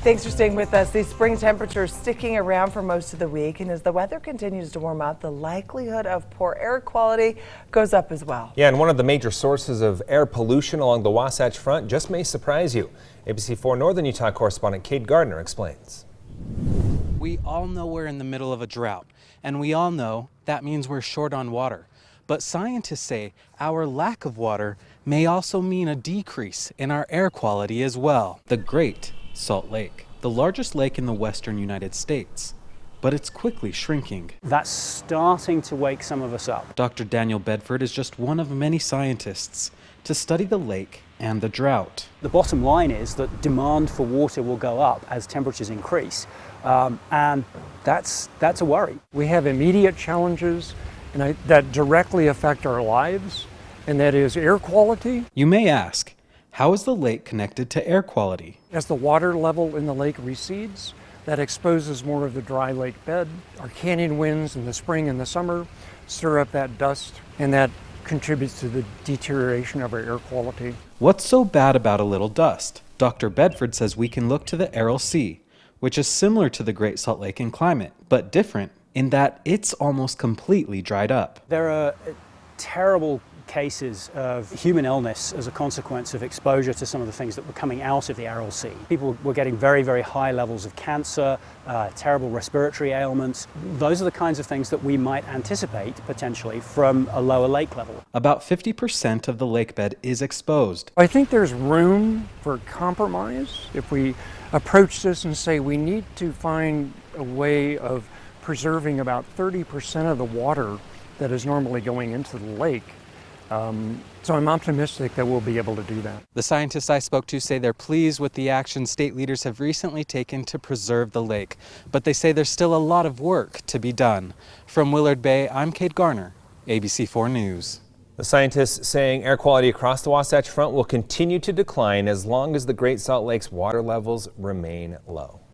Thanks for staying with us. These spring temperatures sticking around for most of the week, and as the weather continues to warm up, the likelihood of poor air quality goes up as well. Yeah, and one of the major sources of air pollution along the Wasatch Front just may surprise you. ABC4 Northern Utah correspondent Kate Gardner explains. We all know we're in the middle of a drought, and we all know that means we're short on water. But scientists say our lack of water may also mean a decrease in our air quality as well. The Great Salt Lake, the largest lake in the western United States, but it's quickly shrinking. That's starting to wake some of us up. Dr. Daniel Bedford is just one of many scientists to study the lake and the drought. The bottom line is that demand for water will go up as temperatures increase, and that's a worry. We have immediate challenges that directly affect our lives, and that is air quality. You may ask, how is the lake connected to air quality? As the water level in the lake recedes, that exposes more of the dry lake bed. Our canyon winds in the spring and the summer stir up that dust, and that contributes to the deterioration of our air quality. What's so bad about a little dust? Dr. Bedford says we can look to the Aral Sea, which is similar to the Great Salt Lake in climate, but different in that it's almost completely dried up. There are terrible cases of human illness as a consequence of exposure to some of the things that were coming out of the Aral Sea. People were getting very, very high levels of cancer, terrible respiratory ailments. Those are the kinds of things that we might anticipate potentially from a lower lake level. About 50% of the lake bed is exposed. I think there's room for compromise if we approach this and say we need to find a way of preserving about 30% of the water that is normally going into the lake. So I'm optimistic that we'll be able to do that. The scientists I spoke to say they're pleased with the action state leaders have recently taken to preserve the lake, but they say there's still a lot of work to be done. From Willard Bay, I'm Kate Garner, ABC4 News. The scientists saying air quality across the Wasatch Front will continue to decline as long as the Great Salt Lake's water levels remain low.